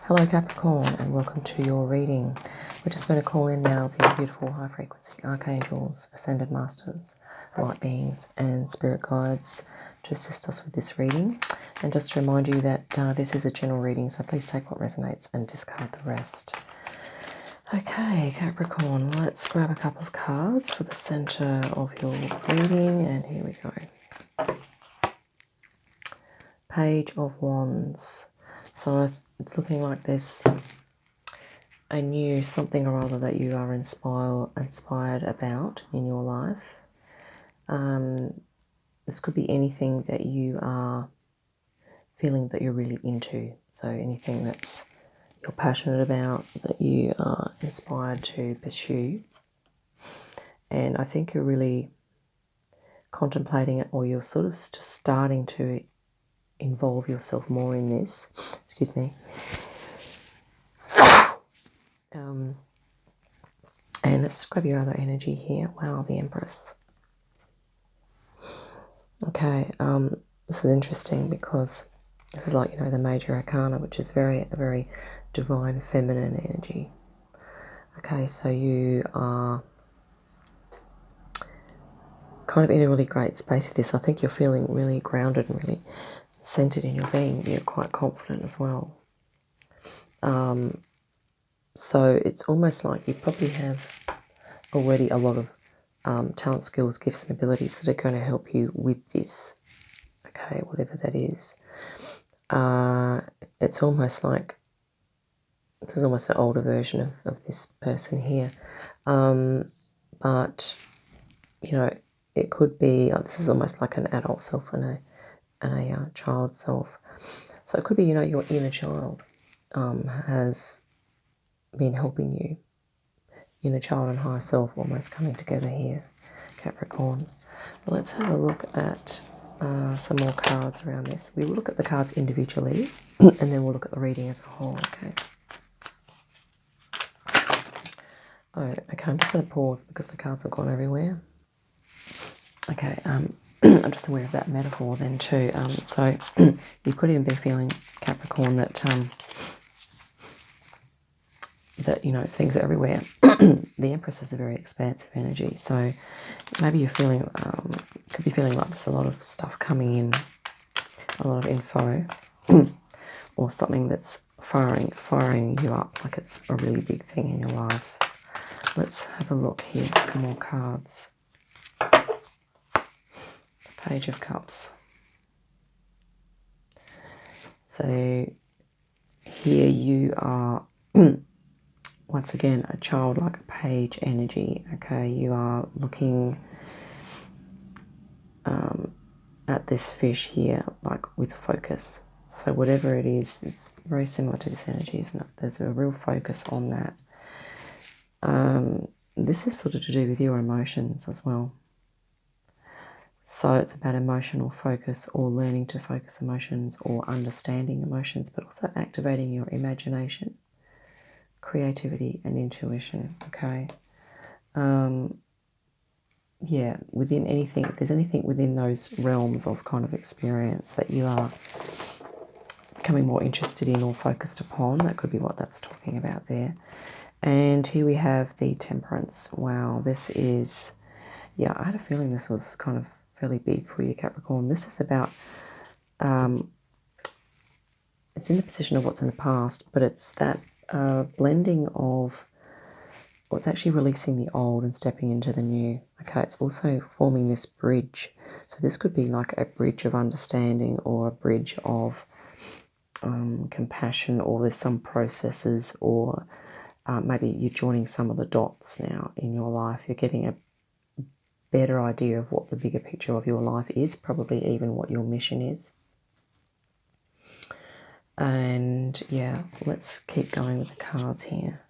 Hello Capricorn, and welcome to your reading. We're just going to call in now the beautiful high frequency archangels, ascended masters, light beings and spirit guides to assist us with this reading. And just to remind you that this is a general reading, so please take what resonates and discard the rest. Okay Capricorn, let's grab a couple of cards for the center of your reading, and here we go. Page of Wands. So it's looking like there's a new something or other that you are inspired about in your life. This could be anything that you are feeling that you're really into. So anything that's you're passionate about, that you are inspired to pursue. And I think you're really contemplating it, or you're sort of just starting to involve yourself more in this. Excuse me. And let's grab your other energy here. Wow, the Empress. Okay, this is interesting because this is like, you know, the major arcana, which is a very divine feminine energy. Okay, so you are kind of in a really great space with this. I think you're feeling really grounded and really centered in your being. You're quite confident as well. So it's almost like you probably have already a lot of talent, skills, gifts and abilities that are going to help you with this. Okay, whatever that is. It's almost like there's almost an older version of this person here. But, you know, it could be, this is almost like an adult self and a child self. So it could be, you know, your inner child has been helping you. Inner child and higher self almost coming together here, Capricorn. Well, let's have a look at some more cards around this. We will look at the cards individually and then we'll look at the reading as a whole, okay? Oh, okay, I'm just going to pause because the cards have gone everywhere. Okay, I'm just aware of that metaphor then too. So you could even be feeling, Capricorn, that you know, things are everywhere. The Empress is a very expansive energy, so maybe you're feeling, could be feeling like there's a lot of stuff coming in, a lot of info, or something that's firing you up, like it's a really big thing in your life. Let's have a look here, some more cards. Page of Cups. So here you are, once again, a childlike page energy, okay? You are looking at this fish here, like with focus. So whatever it is, it's very similar to this energy, isn't it? There's a real focus on that. This is sort of to do with your emotions as well. So it's about emotional focus, or learning to focus emotions, or understanding emotions, but also activating your imagination, creativity and intuition, okay? Yeah, within anything, if there's anything within those realms of kind of experience that you are becoming more interested in or focused upon, that could be what that's talking about there. And here we have the Temperance. Wow, this is, yeah, I had a feeling this was kind of fairly big for you, Capricorn. This is about, it's in the position of what's in the past, but it's that blending of, or it's actually releasing the old and stepping into the new. Okay, it's also forming this bridge. So this could be like a bridge of understanding, or a bridge of compassion, or there's some processes, or maybe you're joining some of the dots now in your life. You're getting a better idea of what the bigger picture of your life is, probably even what your mission is. And yeah, let's keep going with the cards here.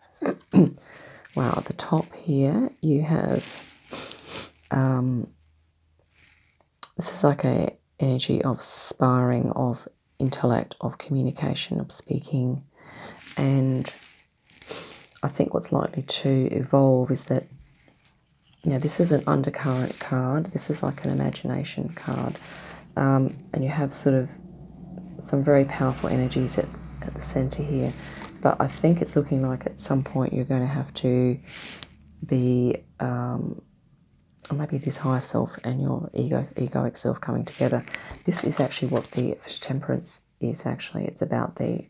Wow, at the top here you have, this is like a energy of sparring, of intellect, of communication, of speaking. And I think what's likely to evolve is that, you know, this is an undercurrent card. This is like an imagination card. And you have sort of some very powerful energies at the center here. but I think it's looking like at some point you're going to have to be, or maybe this higher self and your egoic self coming together. This is actually what the temperance is actually. It's about the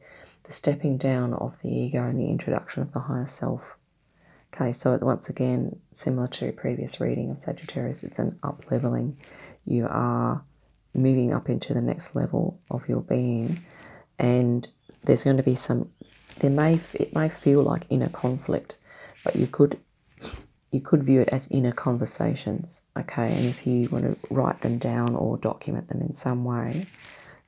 stepping down of the ego and the introduction of the higher self. Okay, so once again, similar to previous reading of Sagittarius, it's an up-leveling. You are moving up into the next level of your being, and there's going to be some, it may feel like inner conflict, but you could view it as inner conversations, okay? And if you want to write them down or document them in some way,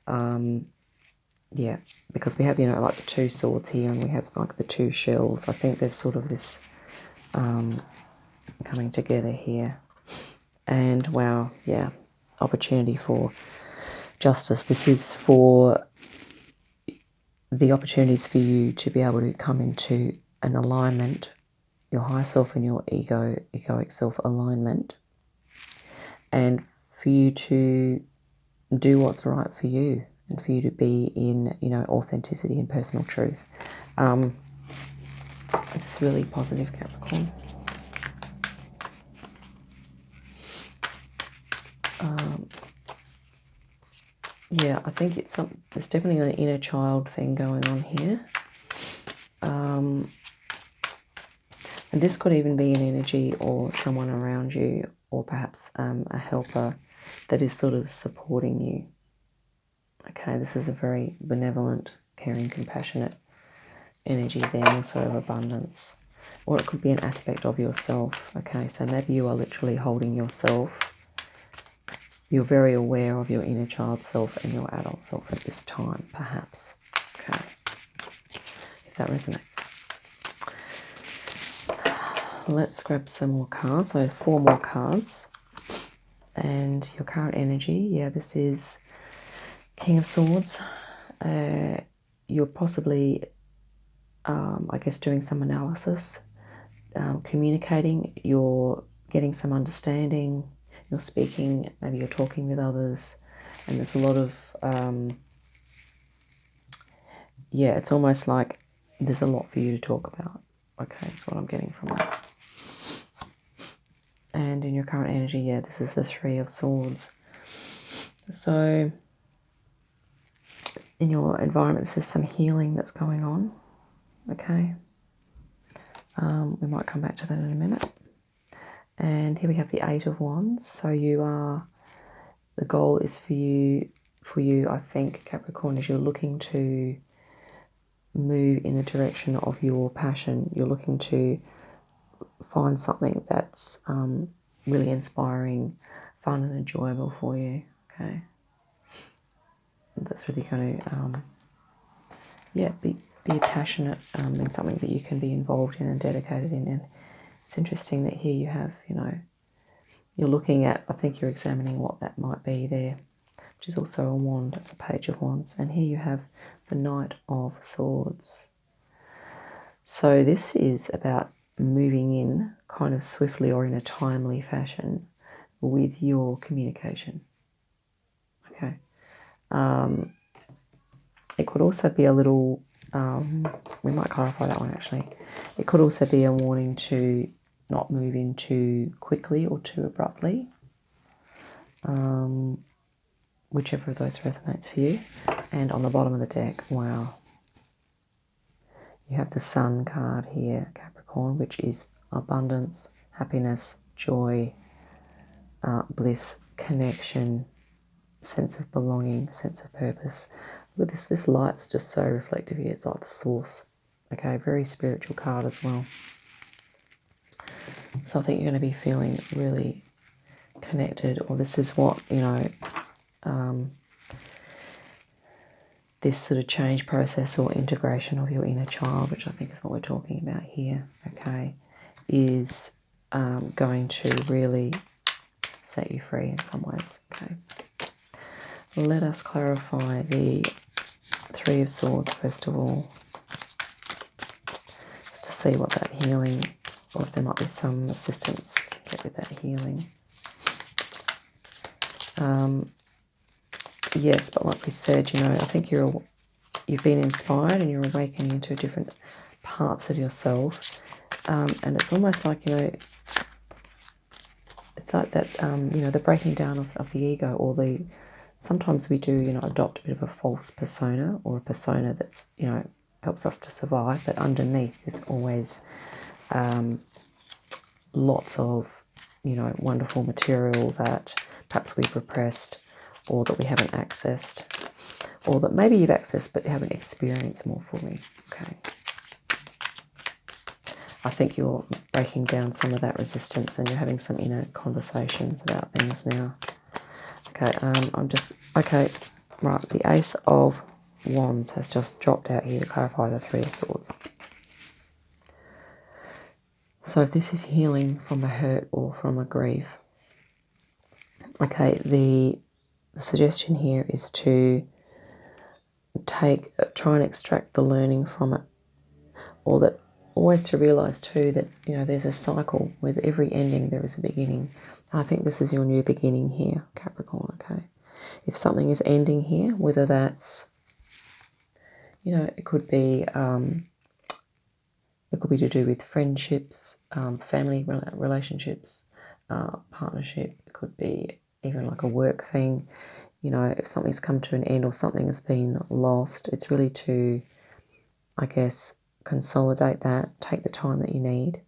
yeah, because we have, like the 2 swords here, and we have like the 2 shells. I think there's sort of this coming together here. And wow, yeah, opportunity for justice. This is for the opportunities for you to be able to come into an alignment, your higher self and your egoic self alignment, and for you to do what's right for you, and for you to be in, authenticity and personal truth. This is really positive, Capricorn. Yeah, I think there's definitely an inner child thing going on here. And this could even be an energy or someone around you, or perhaps a helper that is sort of supporting you. Okay, this is a very benevolent, caring, compassionate energy there, also of abundance. Or it could be an aspect of yourself. Okay, so maybe you are literally holding yourself. You're very aware of your inner child self and your adult self at this time, perhaps. Okay, if that resonates. Let's grab some more cards. So 4 more cards. And your current energy, yeah, this is King of Swords. You're possibly, I guess, doing some analysis, communicating, you're getting some understanding, you're speaking, maybe you're talking with others, and there's a lot of, yeah, it's almost like there's a lot for you to talk about. Okay, that's what I'm getting from that. And in your current energy, yeah, this is the 3 of Swords. So in your environment, this is some healing that's going on. Okay. We might come back to that in a minute. And here we have the 8 of Wands. So the goal is for you, I think, Capricorn, is you're looking to move in the direction of your passion. You're looking to find something that's really inspiring, fun and enjoyable for you, okay? That's really going to, be passionate in something that you can be involved in and dedicated in. And it's interesting that here you have, you're looking at, I think you're examining what that might be there, which is also a wand. It's a Page of Wands. And here you have the Knight of Swords. So this is about moving in kind of swiftly or in a timely fashion with your communication. Okay. It could also be a little, we might clarify that one actually. It could also be a warning to not move in too quickly or too abruptly. Whichever of those resonates for you. And on the bottom of the deck, wow, you have the Sun card here, Capricorn, which is abundance, happiness, joy, bliss, connection, sense of belonging, sense of purpose. Look at this light's just so reflective here. It's like the source. Okay, very spiritual card as well. So I think you're going to be feeling really connected, or this is what, this sort of change process or integration of your inner child, which I think is what we're talking about here, okay, is going to really set you free in some ways, okay. Let us clarify the 3 of Swords first of all, just to see what that healing, or if there might be some assistance with that healing. Yes, but like we said, I think you're you've been inspired and you're awakening into different parts of yourself. And it's almost like, you know, it's like that, you know, the breaking down of the ego, or sometimes we do, you know, adopt a bit of a false persona, or a persona that's, you know, helps us to survive, but underneath is always lots of, you know, wonderful material that perhaps we've repressed, or that we haven't accessed, or that maybe you've accessed but you haven't experienced more fully. Okay. I think you're breaking down some of that resistance and you're having some inner conversations about things now. Okay, okay, right, the Ace of Wands has just dropped out here to clarify the Three of Swords. So if this is healing from a hurt or from a grief, okay, the suggestion here is to try and extract the learning from it, or that always to realize too that, you know, there's a cycle. With every ending there is a beginning. I think this is your new beginning here, Capricorn. Okay, if something is ending here, whether that's, you know, it could be to do with friendships, family relationships, partnership. It could be even like a work thing. You know, if something's come to an end or something has been lost, it's really to, I guess, consolidate that, take the time that you need,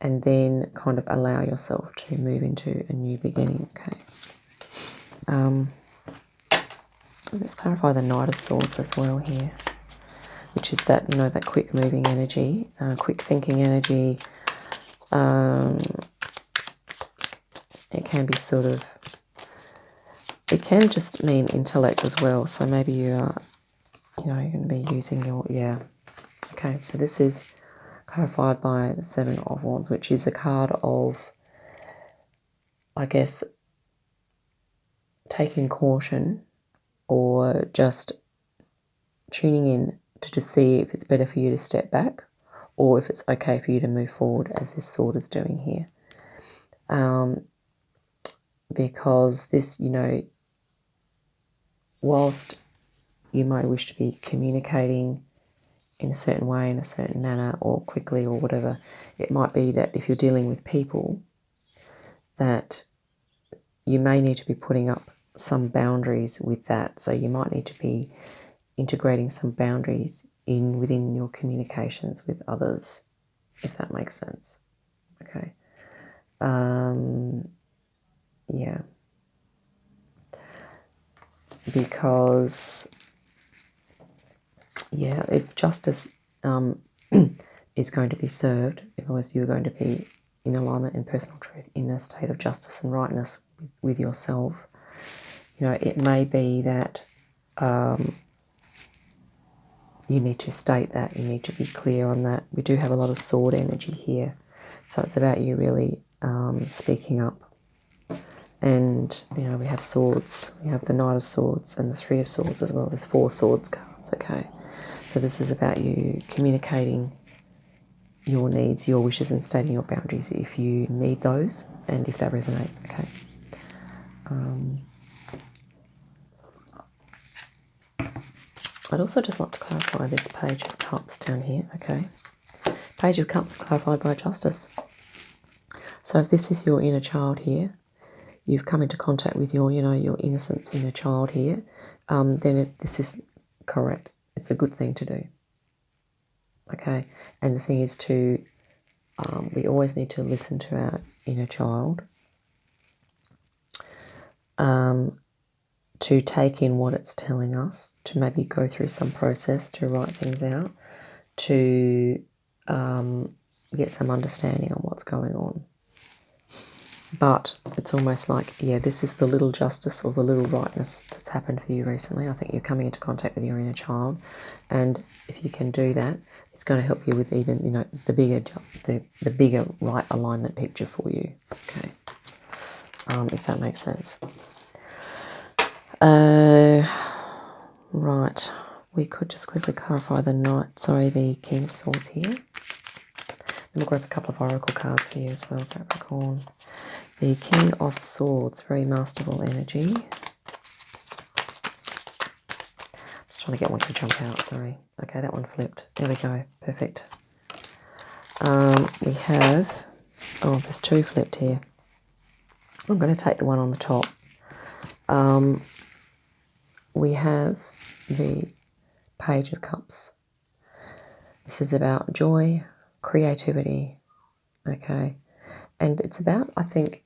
and then kind of allow yourself to move into a new beginning. Okay. Let's clarify the Knight of Swords as well here, which is that, you know, that quick moving energy, quick thinking energy. It can be sort of, it can just mean intellect as well. So maybe you are, you know, you're going to be using your, yeah. Okay, so this is clarified by the Seven of Wands, which is a card of, I guess, taking caution, or just tuning in to just see if it's better for you to step back, or if it's okay for you to move forward, as this sword is doing here. Because this, you know, whilst you might wish to be communicating in a certain way, in a certain manner, or quickly, or whatever, it might be that if you're dealing with people, that you may need to be putting up some boundaries with that. So you might need to be integrating some boundaries within your communications with others, if that makes sense. Okay. Yeah. Because, yeah, if justice is going to be served, otherwise you're going to be in alignment in personal truth, in a state of justice and rightness with yourself. You know, it may be that you need to state that, you need to be clear on that. We do have a lot of sword energy here, so it's about you really speaking up. And, you know, we have swords, we have the Knight of Swords and the Three of Swords as well. There's 4 swords cards, okay? So this is about you communicating your needs, your wishes, and stating your boundaries if you need those, and if that resonates, okay? I'd also just like to clarify this Page of Cups down here, okay? Page of Cups clarified by Justice. So if this is your inner child here, you've come into contact with your, you know, your innocence inner child here, then this is correct. It's a good thing to do, okay? And the thing is to, we always need to listen to our inner child, to take in what it's telling us, to maybe go through some process to write things out, to get some understanding on what's going on. But it's almost like, yeah, this is the little justice or the little rightness that's happened for you recently. I think you're coming into contact with your inner child, and if you can do that, it's going to help you with even, you know, the bigger right alignment picture for you. Okay, if that makes sense. Right, we could just quickly clarify the King of Swords here. Then we'll grab a couple of oracle cards for you as well, Capricorn. The King of Swords, very masterful energy. Just trying to get one to jump out, sorry. Okay, that one flipped. There we go. Perfect. We have, oh, there's two flipped here. I'm going to take the one on the top. We have the Page of Cups. This is about joy, creativity, okay? And it's about, I think,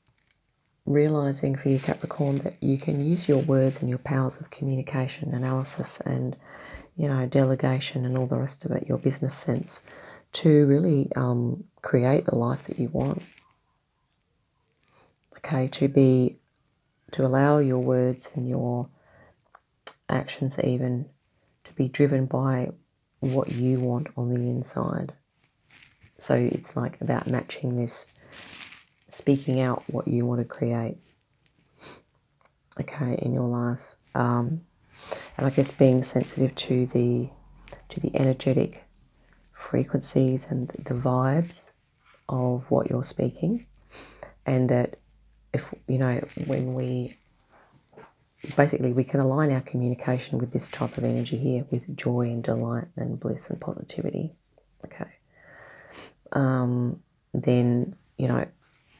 realising for you, Capricorn, that you can use your words and your powers of communication, analysis and, you know, delegation and all the rest of it, your business sense, to really create the life that you want. Okay, to allow your words and your actions even to be driven by what you want on the inside. So it's like about matching this, speaking out what you want to create, okay, in your life. And I guess being sensitive to the energetic frequencies and the vibes of what you're speaking, and that if, you know, when we can align our communication with this type of energy here, with joy and delight and bliss and positivity, okay, then, you know,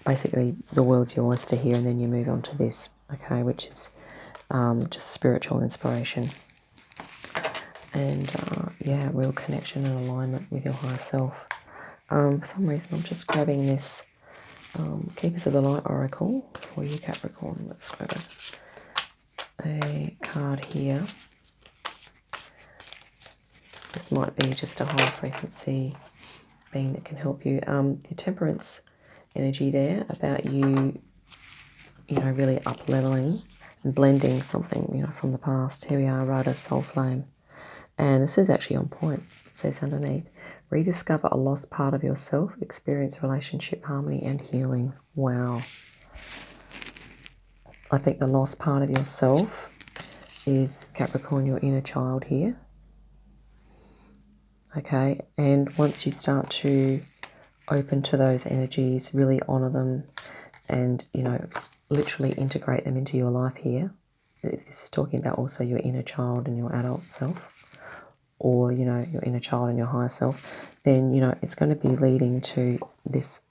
basically the world's yours to hear, and then you move on to this, okay, which is just spiritual inspiration and yeah, real connection and alignment with your higher self. For some reason I'm just grabbing this Keepers of the Light Oracle for you, Capricorn. Let's grab a card here. This might be just a high frequency being that can help you. The Temperance energy there about you, you know, really up-leveling and blending something, you know, from the past. Here we are, Rider Soul Flame. And this is actually on point. It says underneath, rediscover a lost part of yourself, experience relationship harmony and healing. Wow. I think the lost part of yourself is, Capricorn, your inner child here. Okay, and once you start to open to those energies, really honour them and, you know, literally integrate them into your life here. If this is talking about also your inner child and your adult self, or, you know, your inner child and your higher self, then, you know, it's going to be leading to this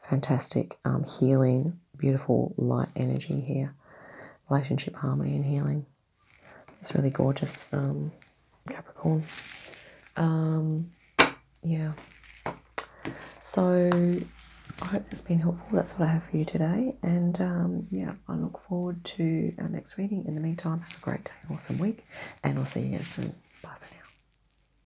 fantastic healing, beautiful light energy here. Relationship harmony and healing. It's really gorgeous, Capricorn. Yeah. So I hope that's been helpful. That's what I have for you today. And yeah, I look forward to our next reading. In the meantime, have a great day, awesome week, and I'll see you again soon. Bye for now.